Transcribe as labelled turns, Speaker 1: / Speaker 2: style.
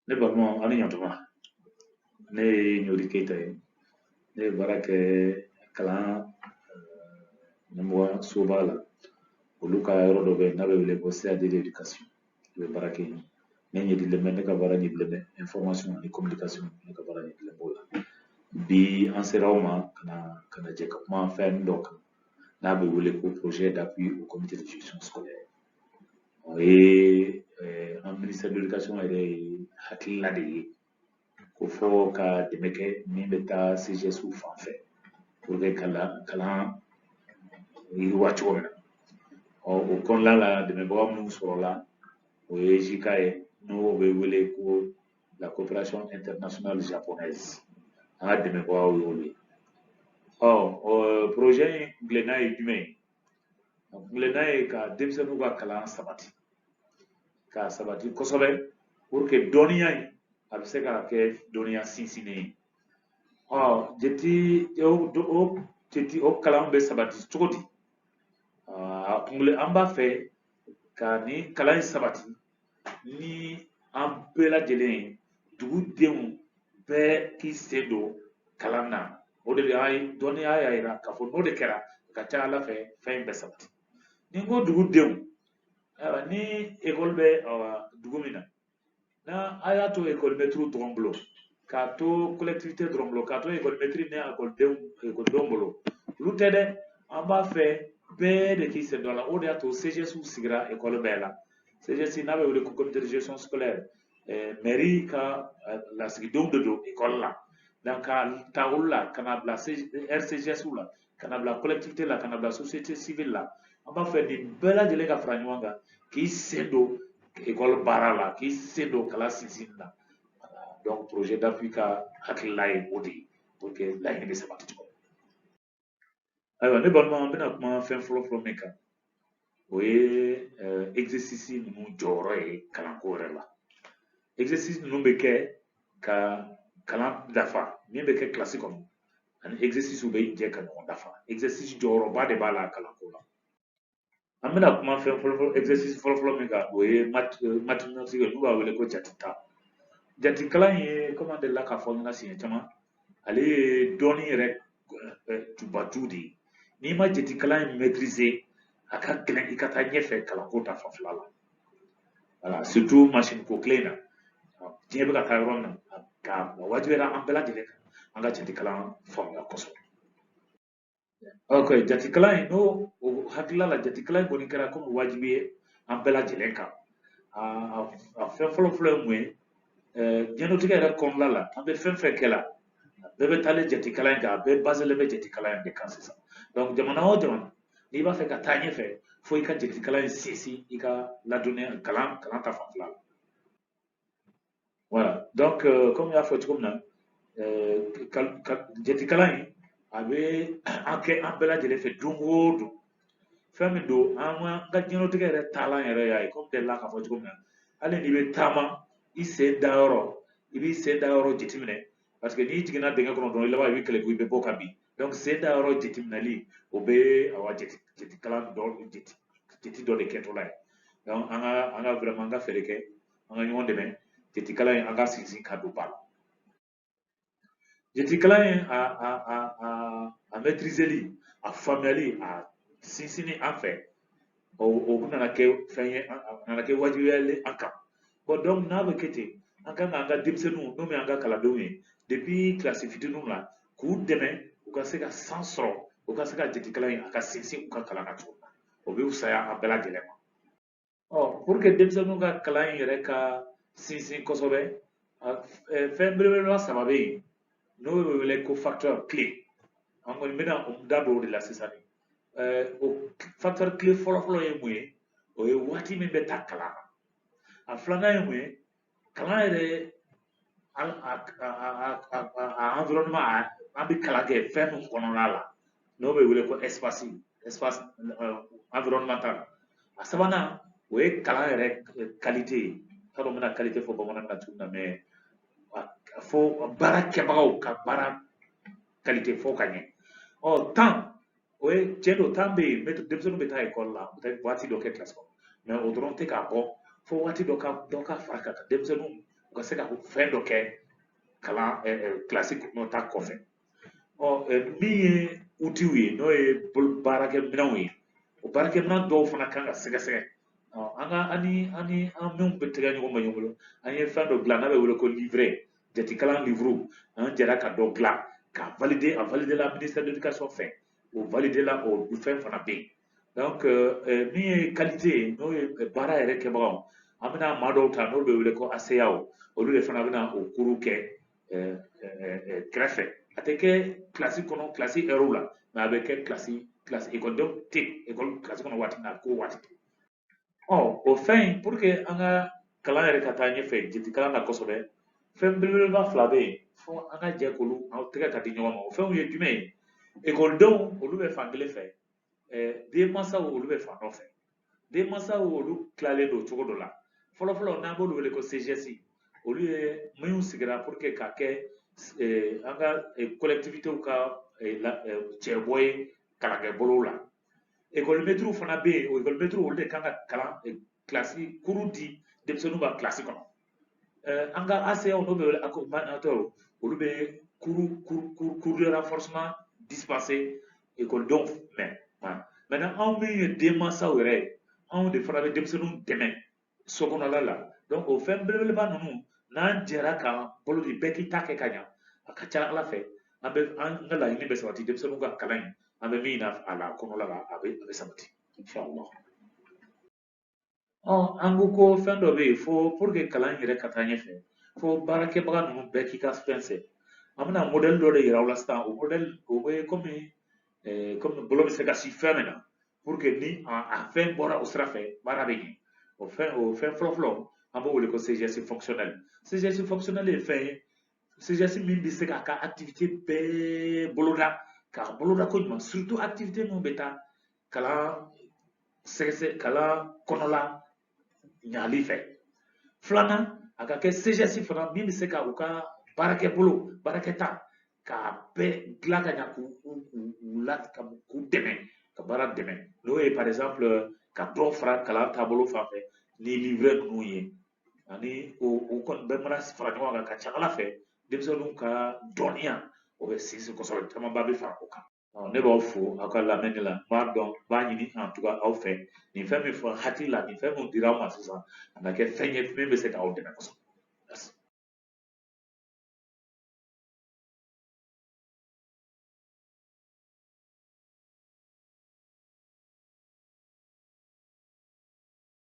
Speaker 1: Ne balimaw ani ɲantuma ne ye ɲori keyita ye ne ye baara kɛ kalan ɲɛmɔgɔ soba la olu ka yɔrɔ dɔ bɛ yen n'a bɛ wele ko CAD d'éducation i bɛ baara kɛ yen ne ɲɛdilen bɛ ne ka baara ɲɛdilen bɛ information ani communication ne ka baara ɲɛdilen b'o la bi an sera aw ma ka na jɛ ka kuma fɛn dɔ kan n'a bɛ wele ko projet d'appui au comité de gestion scolaire o ye an ministère de l'éducation yɛrɛ ye hakilina de ye ko fɔ ka dɛmɛ kɛ min bɛ taa CGS fan fɛ pour que kalan yiriwa cogo min na o kɔnɔna la dɛmɛbaga minnu sɔrɔla o ye JICA ye n'o bɛ wele ko la coopération internationale japonaise an ka dɛmɛbagaw y'olu ye projet in gilanna ye jumɛn ye a gilanna ye ka denmisɛnninw ka kalan sabati k'a sabati kosɛbɛ pour que dɔnniya in a bɛ se ka kɛ dɔnniya sinsinnen ye jate o kalan bɛ sabati cogo di an b'a fɛ ka ni kalan in sabati ni an bɛɛ lajɛlen ye dugudenw bɛɛ k'i sen don kalan na o de dɔnniya y'a yira k'a fɔ n'o de kɛra a ka ca ala fɛ fɛn in bɛ sabati ni n ko dugudenw ni ekɔli bɛ dugu min na n'a a y'a to ekɔlimɛtiriw dɔrɔn bolo k'a to collectivité dɔrɔn bolo k'a to ekɔlimɛtiri ni ekɔlidenw bolo olu tɛ dɛ an b'a fɛ bɛɛ de k'i sen don a la o de y'a to CGS sigira ekɔli bɛɛ la CGS n'a bɛ wele ko comité de gestion scolaire mairie ka lasigidenw de don ekɔli la donc ka ta olu la ka na bila RCGS la ka na bila collectivité la ka na bila société civile la an b'a fɛ nin bɛɛ lajɛlen ka fara ɲɔgɔn kan k'i sen don ekɔli baara la k'i sen don kalan sinsinni na donc projet d'appui ka hakilila ye o de ye pour que laɲini bɛ sabati cogo ayiwa ne balima an bɛna kuma fɛn fɔlɔ min kan o ye exercice ninnu jɔyɔrɔ ye kalanko yɛrɛ la exercice ninnu bɛ kɛ ka kalan dafa min bɛ kɛ kilasi kɔnɔ ani exercice bɛ jɛ ka ɲɔgɔn dafa exercice jɔyɔrɔba de b'a la kalanko la an bɛna kuma fɛn fɔlɔ exercice fɔlɔ min kan o ye mathématique n'u b'a wele ko jatita jatikalan ye komi an delila k'a fɔ ɲɛna siɲɛ caman ale ye dɔnni yɛrɛ tubaju de ye n'i ma jatikalan in maîtriser a ka gɛlɛn i ka taa ɲɛfɛ kalanko ta fanfɛla la voilà surtout machine ko kelen na diɲɛ bɛ ka taa yɔrɔ min na ka wajibiyara an bɛɛ lajɛlen kan an ka jatikalan faamuya kosɛbɛ ok jatikalan in n'o hakilila la jatikalan in kɔni kɛra komi wajibi ye an bɛɛ lajɛlen kan a fɛn fɔlɔ ye mun ye diɲɛlatigɛ yɛrɛ kɔnɔna la an bɛ fɛn fɛn kɛ la bɛɛ bɛ taalen jatikalan in kan a bɛɛ baselen bɛ jatikalan in de kan sisan donc jamana o jamana n'i b'a fɛ ka taa ɲɛfɛ fo i ka jatikalan in sinsin i ka ladɔnniya kalan ta fanfɛla la voilà donc comme n y'a fɔ cogo min na jatikalan in a bɛ an kɛ an bɛɛ lajɛlen fɛ don o don fɛn min don an ka diɲɛlatigɛ yɛrɛ taalan yɛrɛ y'a ye komi delila k'a fɔ cogo min na hali n'i bɛ taama i sen da yɔrɔ i b'i sen da yɔrɔ jateminɛ parce que n'i jiginna dingɛ kɔnɔ dɔrɔn i laban i bɛ kɛlɛ i bɛ bɔ ka bin donc sen da yɔrɔ jateminɛli o bɛ jatikalan jate dɔ de kɛtɔla ye donc an ka vraiment an ka fɛɛrɛ kɛ an ka ɲɔgɔn dɛmɛ jatikalan in an ka sinsin ka don ba la jatikalan in a maîtriseli a faamuyali a sinsinni an fɛ o nana kɛ fɛn ye a nana kɛ wajibiyalen an kan bon donc n'a bɛ kɛ ten an kan ka an ka denmisɛnninw n'o ye an ka kalandenw ye depuis kilasi fitininw la k'u dɛmɛ u ka se ka san sɔrɔ u ka se ka jatikalan in a ka sinsin u ka kalan na cogo min na o bɛ fisaya an bɛɛ lajɛlen ma pour que denmisɛnninw ka kalan in yɛrɛ ka sinsin kosɛbɛ fɛn belebeleba saba bɛ yen n'o bɛ wele ko facteur clé an kɔni bɛna da don o de la sisan o facteur clé fɔlɔ ye mun ye o ye waati min bɛ ta kalan na a filanan ye mun ye kalan yɛrɛ a environnement an bɛ kalan kɛ fɛn min kɔnɔna la n'o bɛ wele ko espace environnemental a sabanan o ye kalan yɛrɛ qualité ye t'a dɔn n bɛna qualité fɔ bamanankan na cogo min na mais fo baara kɛbagaw ka baara qualité fɔ ka ɲɛ temps o ye tiɲɛ don temps bɛ yen denmisɛnninw bɛ taa ekɔli la u bɛ taa waati dɔ kɛ kilasi kɔnɔ mais o dɔrɔn tɛ k'a bɔ fo waati dɔ ka fara ka denmisɛnninw ka se ka fɛn dɔ kɛ kalan kilasi n'o ta kɔfɛ min ye utiw ye n'o ye baarakɛminɛnw ye o baarakɛminɛn dɔw fana kan ka sɛgɛsɛgɛ an minnu bɛ tɛgɛ ɲɔgɔn ma ɲɔgɔn bolo an ye fɛn dɔ dilan n'a bɛ wele ko livre jatikalan livre an jɛra ka dɔ dilan ka valider la ministère de l'éducation fɛ o valider la o fɛn fana bɛ yen donc min ye qualité ye n'o ye baara yɛrɛ kɛbagaw an bɛna maa dɔw ta n'o bɛ wele ko ACAw olu de fana bɛna o kuru kɛ kɛrɛfɛ a tɛ kɛ kilasi kɔnɔ kilasi heure la mais a bɛ kɛ kilasi ekɔlidenw tɛ ekɔli kilasi kɔnɔ waati min na ko waati tɛ o fɛn in pour que an ka kalan yɛrɛ ka taa ɲɛfɛ jatikalan na kosɛbɛ fɛn belebeleba fila bɛ yen fo an ka jɛ k'olu aw tɛgɛ ka di ɲɔgɔn ma o fɛnw ye jumɛn ye ekɔlidenw olu bɛ fan kelen fɛ denmansaw olu bɛ fan dɔ fɛ denmansaw olu tilalen don cogo dɔ la fɔlɔfɔlɔ n'an b'olu wele ko CGS olu ye minnu sigira pour que ka kɛ an ka collectivitéw ka cɛbɔ ye kalankɛbolow la école-maître fana bɛ yen o école-maître olu de kan ka kalan kilasi kuru di denmisɛnninw ka kilasi kɔnɔ an ka ACAw n'o bɛ wele accompagnateur olu bɛ cours de renforcement dispenser écolidenw mɛ maintenant anw min ye denmansaw yɛrɛ ye anw de fana bɛ denmisɛnninw dɛmɛ sokɔnɔla la donc o fɛn belebeleba ninnu n'an jɛra k'an bolo di bɛɛ k'i ta kɛ ka ɲa a ka ca ala fɛ an ka laɲini bɛ sabati denmisɛnninw ka kalan in an bɛ min na a la kɔnɔla la a bɛ sabati inshallah an ko ko fɛn dɔ bɛ yen fo pour que kalan in yɛrɛ ka taa ɲɛfɛ fo baarakɛbaga ninnu bɛɛ k'i ka fɛn fɛ an bɛna modèle dɔ de yira aw la sisan o modèle o bɛ komi bolo bɛ se ka si fɛn min na pour que ni a fɛn bɔra o sira fɛ baara bɛ ɲɛ o fɛn fɔlɔ an b'o wele ko CGS fonctionnel CGS fonctionnel ye fɛn ye CGS min bɛ se k'a ka activité bɛɛ boloda k'a boloda koɲuman surtout activité minnu bɛ taa kalan sɛgɛsɛ kalan kɔnɔla ɲali fɛ filanan a ka kɛ CGS fana min bɛ se ka u ka baarakɛta k'a bɛɛ dilan ka ɲa k'u dɛmɛ ka baara dɛmɛ n'o ye par exemple ka dɔ fara kalan taabolo fan fɛ ni livre ninnu ye ani o kɔni bɛɛ mana fara ɲɔgɔn kan ka ca ala fɛ denmisɛnninw ka dɔnniya o bɛ sinsin kosɛbɛ camanba bɛ fara o kan ne b'aw fo aw ka lamɛnni la n b'a dɔn n b'a ɲini en tout cas aw fɛ nin fɛn min fɔ hakili la nin fɛn min dira aw ma sisan a na kɛ fɛn ye min bɛ se k'aw dɛmɛ kosɛbɛ